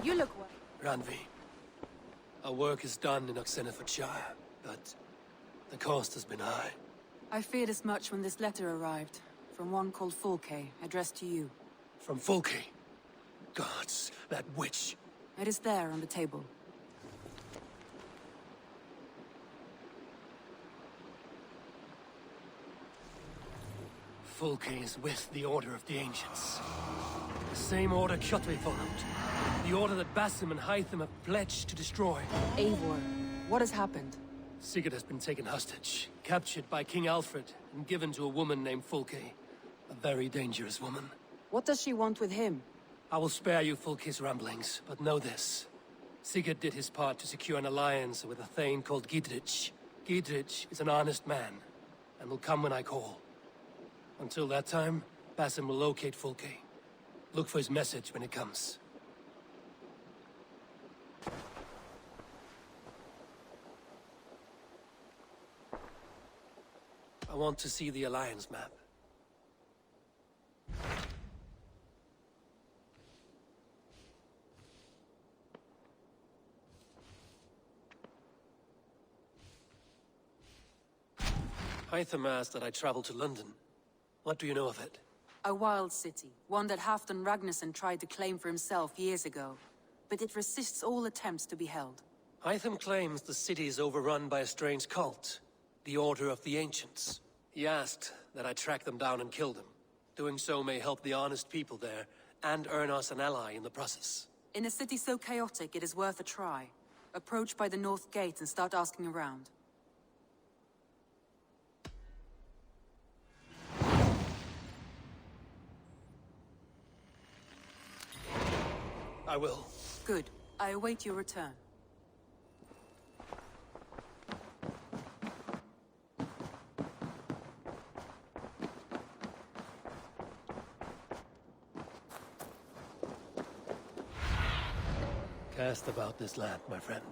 You look well. Ranvi, our work is done in Oxenfordshire, but the cost has been high. I feared as much when this letter arrived, from one called Fulke, addressed to you. From Fulke? Gods, that witch. It is there on the table. Fulke is with the Order of the Ancients. The same order Kjotve followed. The order that Basim and Hytham have pledged to destroy. Eivor, what has happened? Sigurd has been taken hostage, captured by King Alfred, and given to a woman named Fulke. A very dangerous woman. What does she want with him? I will spare you Fulke's ramblings, but know this. Sigurd did his part to secure an alliance with a thane called Gidrich. Gidrich is an honest man, and will come when I call. Until that time, Basim will locate Fulke. Look for his message when it comes. I want to see the Alliance map. Hytham asked that I travel to London. What do you know of it? A wild city, one that Halfdan Ragnarsson tried to claim for himself years ago. But it resists all attempts to be held. Hytham claims the city is overrun by a strange cult, the Order of the Ancients. He asked that I track them down and kill them. Doing so may help the honest people there, and earn us an ally in the process. In a city so chaotic, it is worth a try. Approach by the North Gate and start asking around. I will. Good. I await your return. Cast about this land, my friend.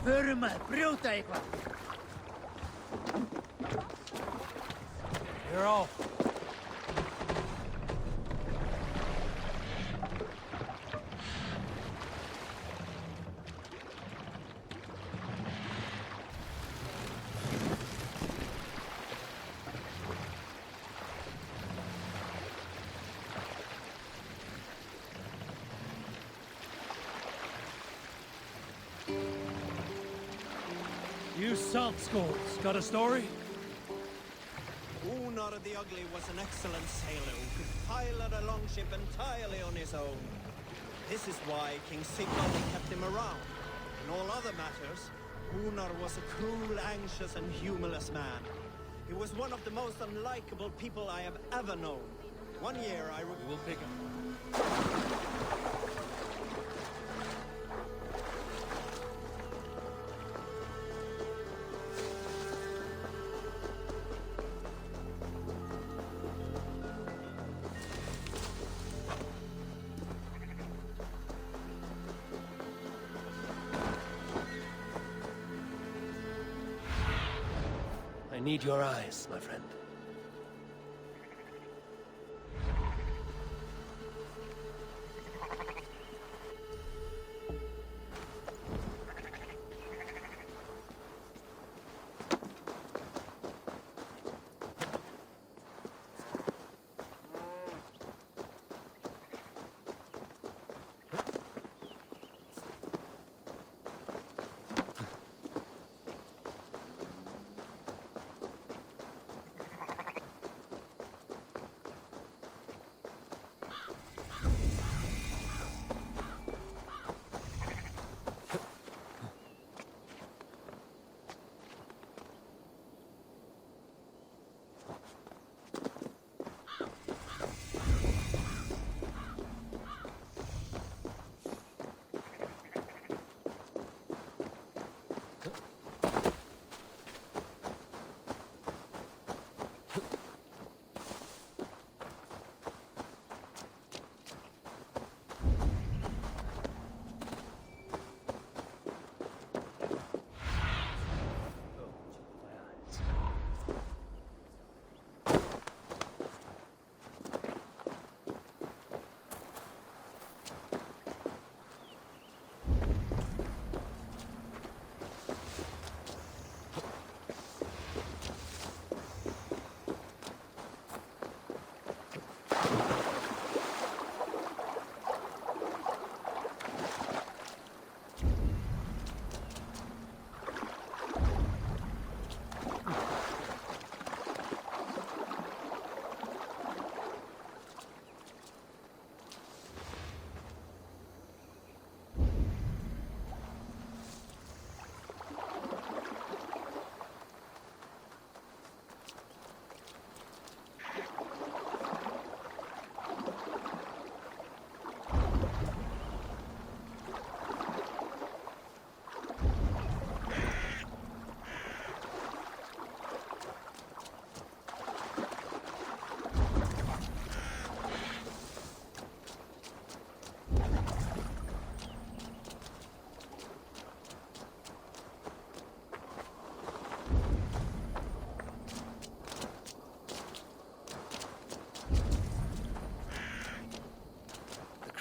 Förum að brjóta eitthvað. You're off. You salt scores, got a story? Unar the Ugly was an excellent sailor who could pilot a longship entirely on his own. This is why King Sigmund kept him around. In all other matters, Unar was a cruel, anxious and humorless man. He was one of the most unlikable people I have ever known. One year I will pick him. I need your eyes, my friend.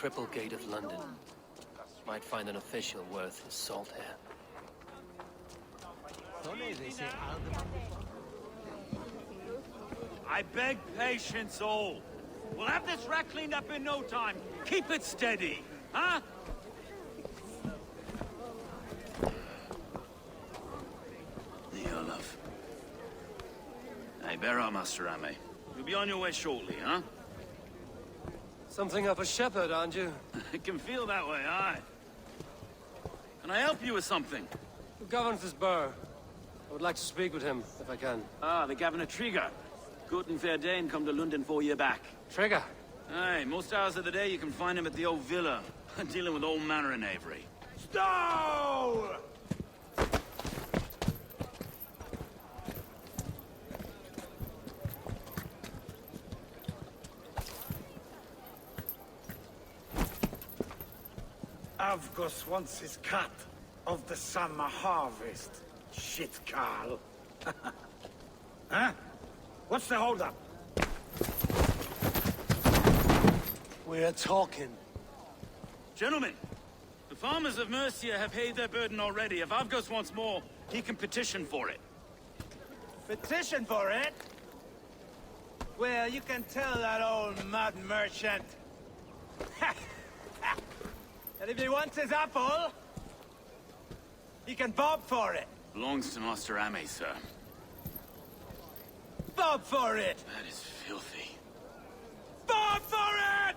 Cripplegate of London. Might find an official worth his salt here. I beg patience, all. We'll have this wreck cleaned up in no time. Keep it steady, huh? Here, love. Hey, bear up, Master Ame. You'll be on your way shortly, huh? Something of a shepherd, aren't you? It can feel that way, aye. Can I help you with something? Who governs this burr? I would like to speak with him, if I can. Ah, the Governor Trigger. Good and fair Dane come to London 4 year back. Trigger! Aye, most hours of the day you can find him at the old villa, dealing with all manner in Avery. Stow! Avgos wants his cut of the summer harvest. Shit, Carl. Huh? What's the holdup? We're talking. Gentlemen, the farmers of Mercia have paid their burden already. If Avgos wants more, he can petition for it. Petition for it? Well, you can tell that old mud merchant. And if he wants his apple, he can bob for it. Belongs to Master Ame, sir. Bob for it! That is filthy. Bob for it!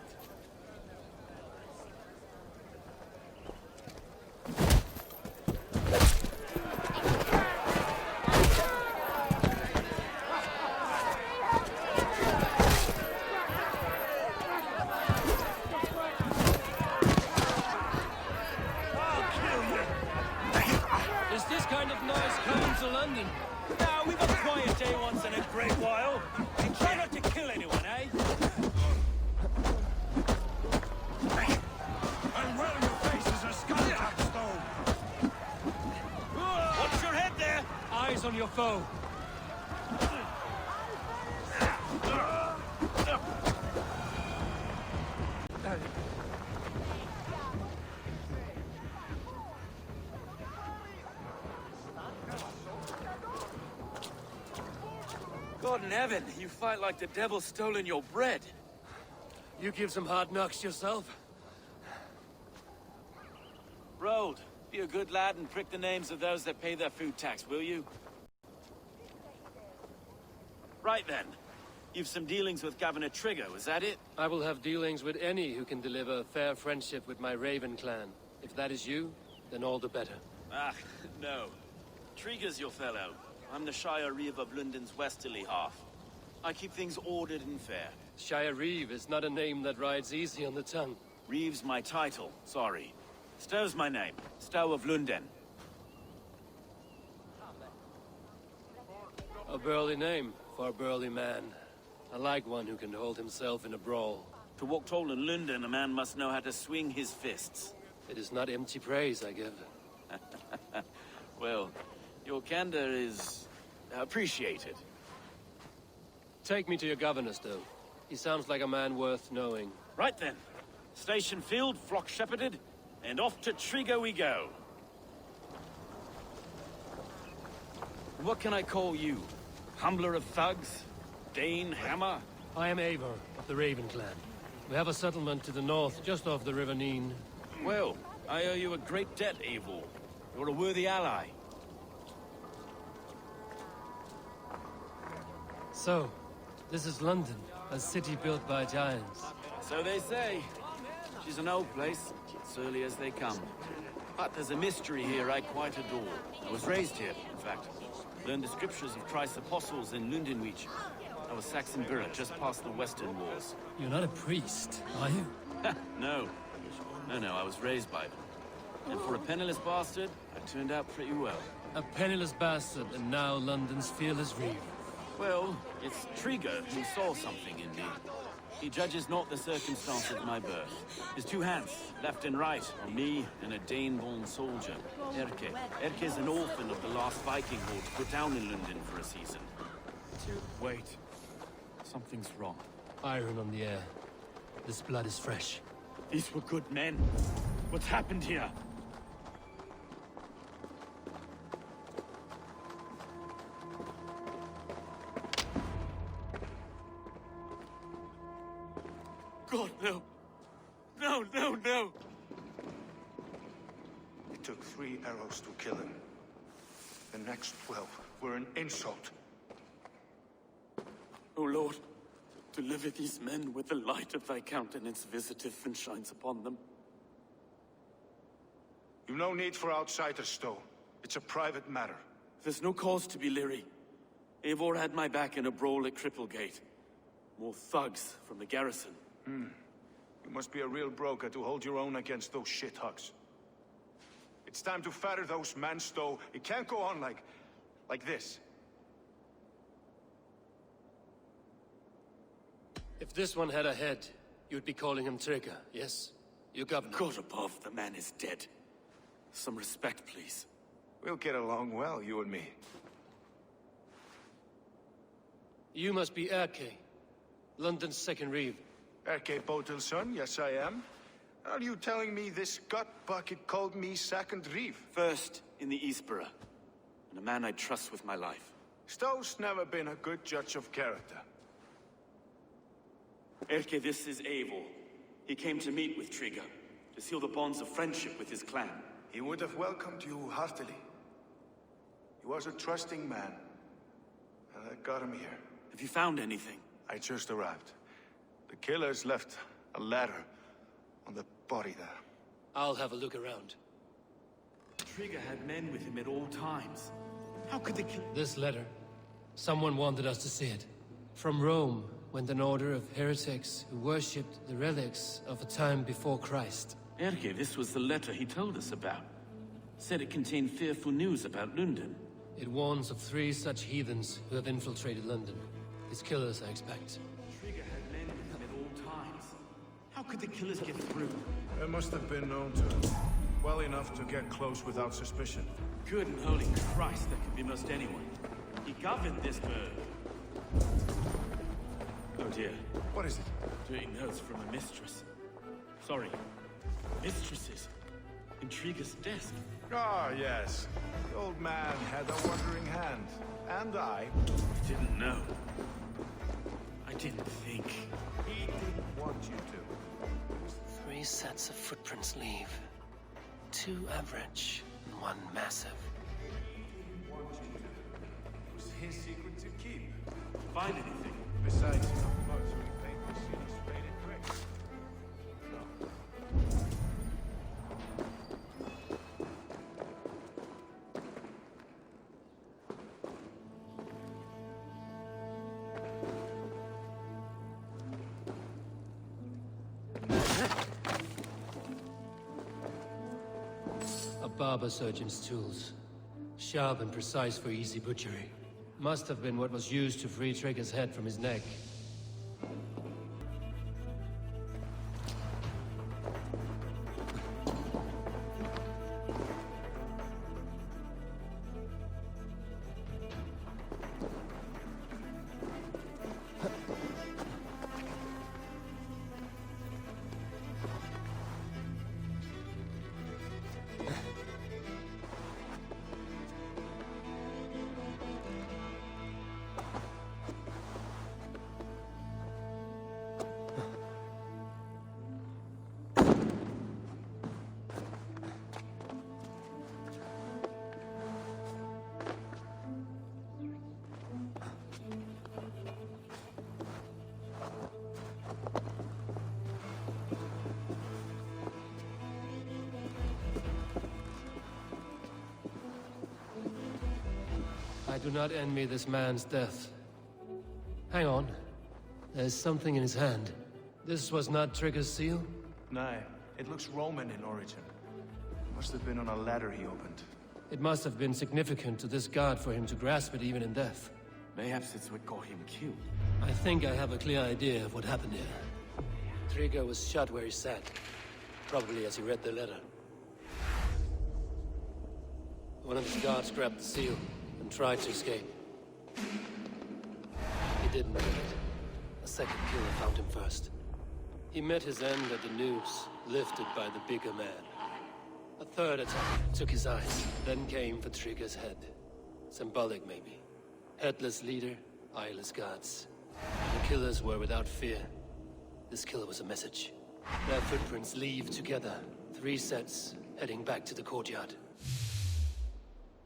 Is this kind of noise coming to London? Now, we've a quiet day once in a great while. And try not to kill anyone, eh? And well, your face is a skull stone. Watch your head there! Eyes on your foe. God in heaven, you fight like the devil's stolen your bread. You give some hard knocks yourself? Rold, be a good lad and prick the names of those that pay their food tax, will you? Right then. You've some dealings with Governor Trigger, was that it? I will have dealings with any who can deliver fair friendship with my Raven clan. If that is you, then all the better. Ah, no. Trigger's your fellow. I'm the Shire Reeve of London's westerly half. I keep things ordered and fair. Shire Reeve is not a name that rides easy on the tongue. Reeve's my title, sorry. Stow's my name. Stow of London. A burly name for a burly man. I like one who can hold himself in a brawl. To walk tall in London, a man must know how to swing his fists. It is not empty praise I give. Well, your candor is appreciated. Take me to your governor, Stow. He sounds like a man worth knowing. Right then. Station filled, flock shepherded, and off to Trigger we go. What can I call you? Humbler of thugs? Dane Hammer? I am Eivor, of the Raven clan. We have a settlement to the north, just off the River Neen. Well, I owe you a great debt, Eivor. You're a worthy ally. So, this is London, a city built by giants. So they say. She's an old place, surly as they come. But there's a mystery here I quite adore. I was raised here, in fact. Learned the scriptures of Christ's apostles in Lundenwich. I was Saxon Borough, just past the Western Wars. You're not a priest, are you? No. No, I was raised by them. And for a penniless bastard, I turned out pretty well. A penniless bastard, and now London's fearless Reeve. Well, it's Trigger who saw something in me. He judges not the circumstance of my birth. His two hands, left and right, on me and a Dane-born soldier, Erke. Erke's an orphan of the last Viking horde put down in London for a season. Wait. Something's wrong. Iron on the air. This blood is fresh. These were good men. What's happened here? God, no. No, no, no! It took 3 arrows to kill him. The next 12 were an insult. O Lord, deliver these men with the light of thy countenance visitive and shines upon them. You've no need for outsiders, Stowe. It's a private matter. There's no cause to be leery. Eivor had my back in a brawl at Cripplegate. More thugs from the garrison. You must be a real broker to hold your own against those shithugs. It's time to fetter those men, Stowe. It can't go on like this. If this one had a head, you'd be calling him Trigger, yes? Your governor. God above, the man is dead. Some respect, please. We'll get along well, you and me. You must be Erke, London's second reeve. Erke Botil's son, yes I am. Are you telling me this gut bucket called me second reeve? First in the Eastborough, and a man I trust with my life. Stowe's never been a good judge of character. Erke, this is Eivor. He came to meet with Trigger, to seal the bonds of friendship with his clan. He would have welcomed you heartily. He was a trusting man, and I got him here. Have you found anything? I just arrived. The killers left a letter on the body there. I'll have a look around. Trigger had men with him at all times. How could they kill... This letter, someone wanted us to see it. From Rome went an order of heretics who worshipped the relics of a time before Christ. Erke, this was the letter he told us about. Said it contained fearful news about London. It warns of 3 such heathens who have infiltrated London. His killers, I expect. Trigger had men with him at all times. How could the killers get through? They must have been known to him. Well enough to get close without suspicion. Good and holy Christ, that could be most anyone. He governed this bird. Oh dear. What is it? Doing notes from a mistress. Sorry. Mistresses. In Trigger's desk. Ah, yes. The old man had a wandering hand. And I Didn't know. I didn't think. He didn't want you to. 3 sets of footprints leave. 2 average, and 1 massive. He didn't want you to. It was his secret to keep. Find anything? Besides, not much. We paint the city straight and brick. No. A barber surgeon's tools. Sharp and precise for easy butchery. Must have been what was used to free Trigger's head from his neck. I do not envy this man's death. Hang on. There's something in his hand. This was not Trigger's seal? Nay, it looks Roman in origin. Must have been on a ladder he opened. It must have been significant to this god for him to grasp it even in death. Mayhaps it's what got him killed. I think I have a clear idea of what happened here. Trigger was shot where he sat. Probably as he read the letter. One of his guards grabbed the seal and tried to escape. He didn't make it. A second killer found him first. He met his end at the noose, lifted by the bigger man. A third attack took his eyes, then came for Trigger's head. Symbolic, maybe. Headless leader, eyeless guards. The killers were without fear. This killer was a message. Their footprints leave together. 3 sets, heading back to the courtyard.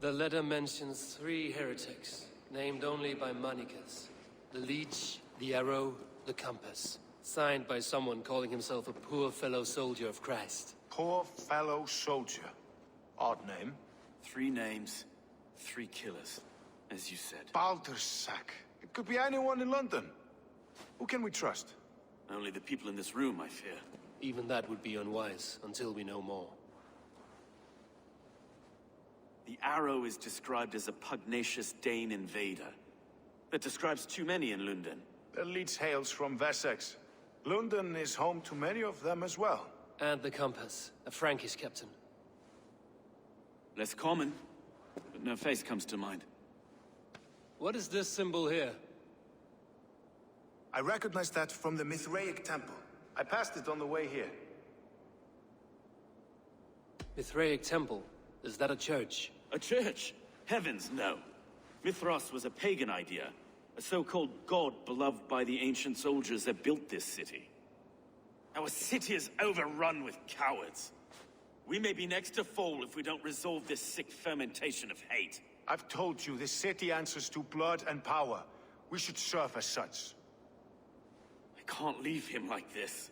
The letter mentions 3 heretics, named only by Manicus. The Leech, the Arrow, the Compass. Signed by someone calling himself a poor fellow soldier of Christ. Poor fellow soldier. Odd name. 3 names, 3 killers, as you said. Baldersack. It could be anyone in London. Who can we trust? Only the people in this room, I fear. Even that would be unwise, until we know more. The Arrow is described as a pugnacious Dane invader. That describes too many in London. The Leech hails from Wessex. London is home to many of them as well. And the Compass, a Frankish captain. Less common, but no face comes to mind. What is this symbol here? I recognize that from the Mithraic temple. I passed it on the way here. Mithraic temple? Is that a church? A church? Heavens, no. Mithras was a pagan idea. A so-called god beloved by the ancient soldiers that built this city. Our city is overrun with cowards. We may be next to fall if we don't resolve this sick fermentation of hate. I've told you, this city answers to blood and power. We should serve as such. I can't leave him like this.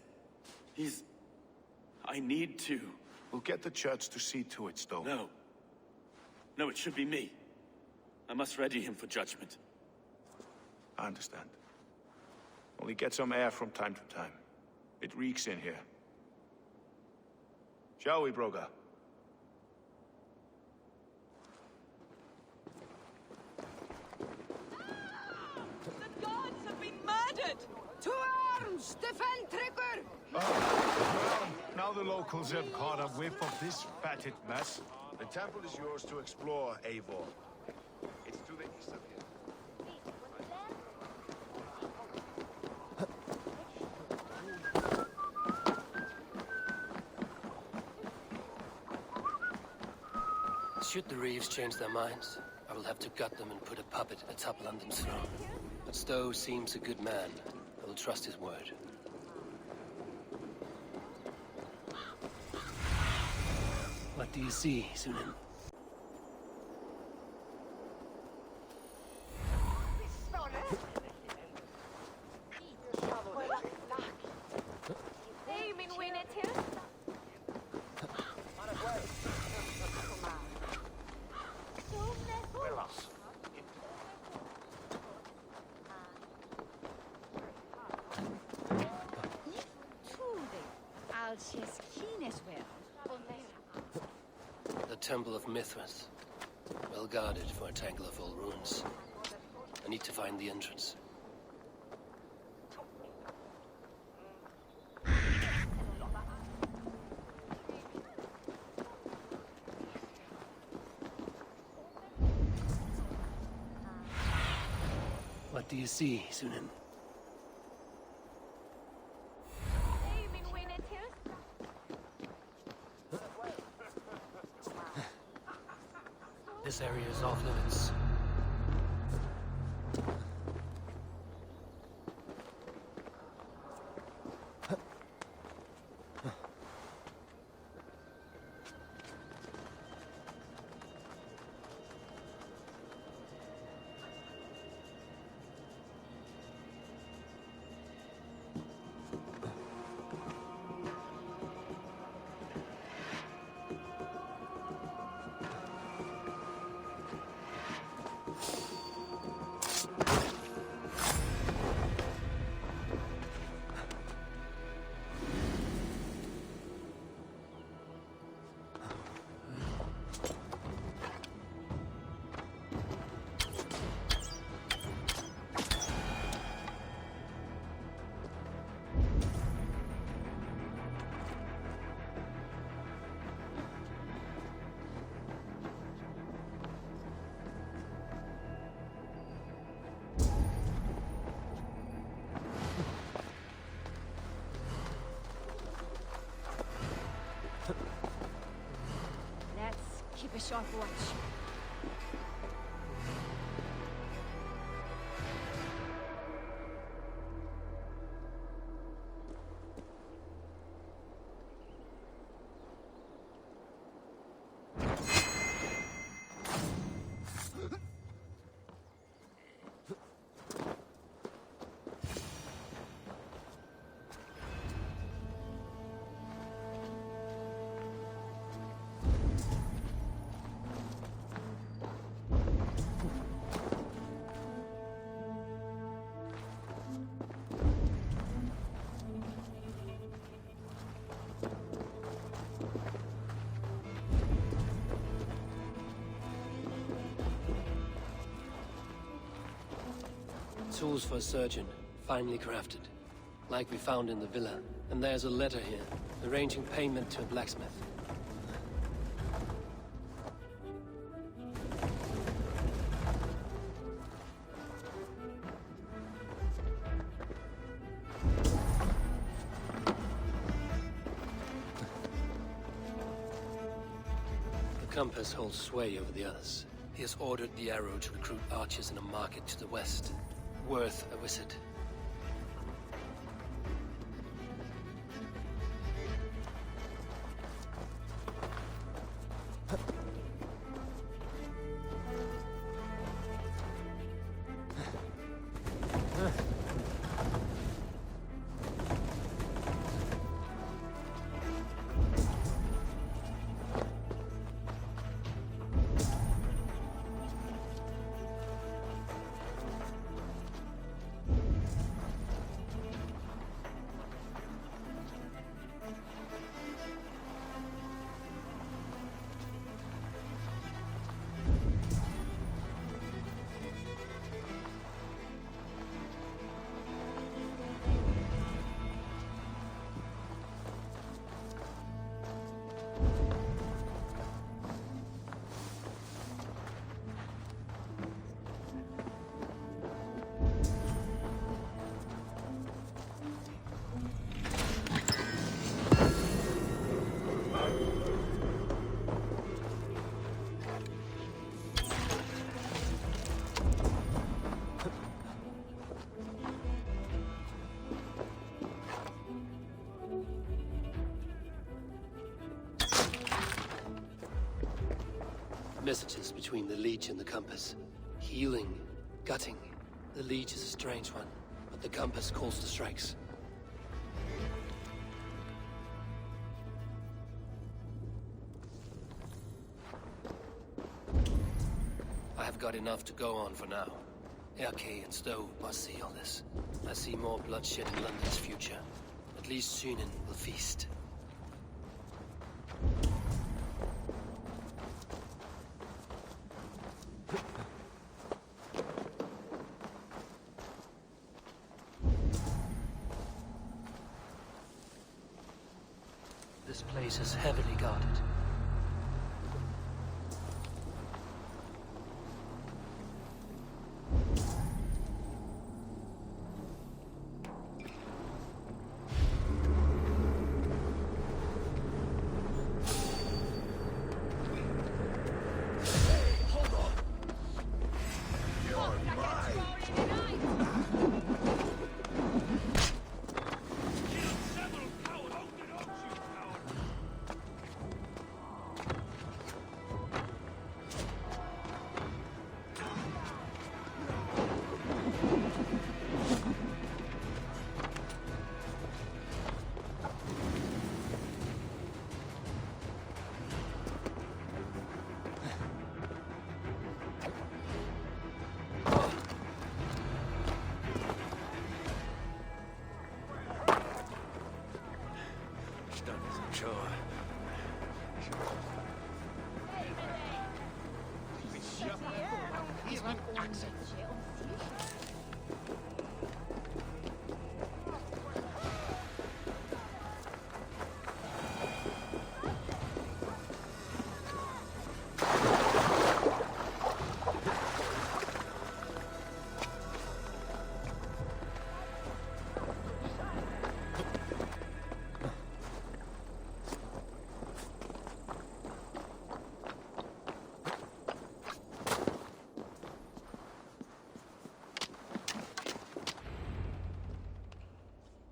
I need to. We'll get the church to see to it, Stowe. No. No, it should be me. I must ready him for judgment. I understand. Only get some air from time to time. It reeks in here. Shall we, Broga? The gods have been murdered! To arms! Defend Trigger! Well, now the locals have caught a whiff of this fatted mess. The temple is yours to explore, Eivor. It's to the east of here. Should the Reeves change their minds, I will have to gut them and put a puppet atop London's throne. But Stowe seems a good man. I will trust his word. What do you see, Sunan? The Temple of Mithras. Well guarded for a tangle of old ruins. I need to find the entrance. What do you see, Sunan? This area is off limits. a sharp watch. Tools for a surgeon, finely crafted. Like we found in the villa. And there's a letter here, arranging payment to a blacksmith. The compass holds sway over the others. He has ordered the arrow to recruit archers in a market to the west. Worth a visit. Messages between the Leech and the Compass. Healing, gutting. The Leech is a strange one, but the Compass calls to strikes. I have got enough to go on for now. Erke and Stowe must see all this. I see more bloodshed in London's future. At least Sunan will feast. This place is heavily guarded.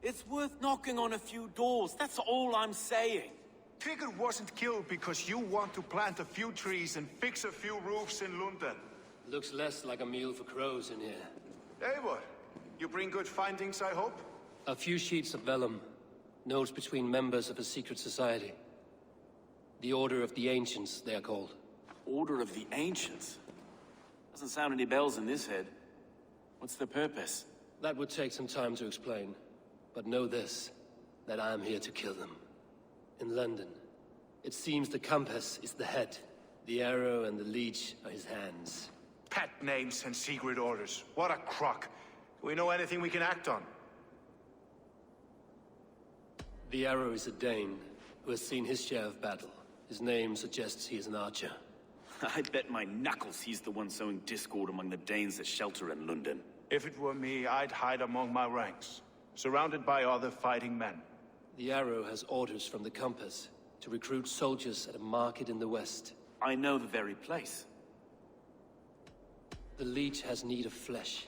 It's worth knocking on a few doors, that's all I'm saying. Trigger wasn't killed because you want to plant a few trees and fix a few roofs in London. Looks less like a meal for crows in here. Eivor, you bring good findings, I hope? A few sheets of vellum. Notes between members of a secret society. The Order of the Ancients, they are called. Order of the Ancients? Doesn't sound any bells in this head. What's the purpose? That would take some time to explain. But know this, that I am here to kill them. In London, it seems the compass is the head. The arrow and the leech are his hands. Pet names and secret orders. What a crock. Do we know anything we can act on? The arrow is a Dane, who has seen his share of battle. His name suggests he is an archer. I bet my knuckles he's the one sowing discord among the Danes that shelter in London. If it were me, I'd hide among my ranks, surrounded by other fighting men. The arrow has orders from the compass to recruit soldiers at a market in the west. I know the very place. The leech has need of flesh.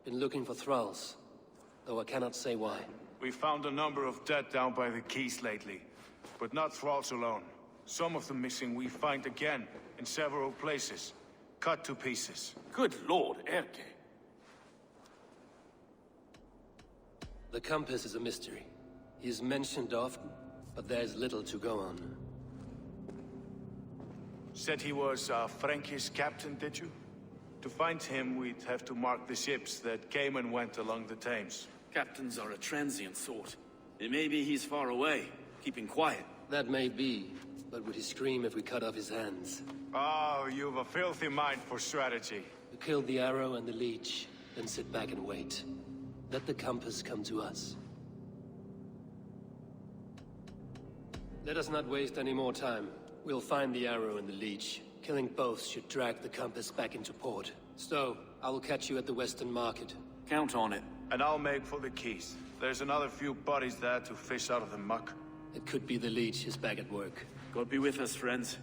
Been looking for thralls, though I cannot say why. We found a number of dead down by the quays lately, but not thralls alone. Some of the missing we find again in several places, cut to pieces. Good lord, Erke. The compass is a mystery. He is mentioned often, but there is little to go on. Said he was a Frankish captain, did you? To find him, we'd have to mark the ships that came and went along the Thames. Captains are a transient sort. It may be he's far away, keeping quiet. That may be, but would he scream if we cut off his hands? Oh, you've a filthy mind for strategy. We kill the arrow and the leech, then sit back and wait. Let the compass come to us. Let us not waste any more time. We'll find the arrow and the leech. Killing both should drag the compass back into port. Stowe, I will catch you at the Western Market. Count on it. And I'll make for the quays. There's another few bodies there to fish out of the muck. It could be the leech is back at work. God be with us, friends.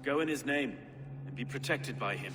Go in his name, and be protected by him.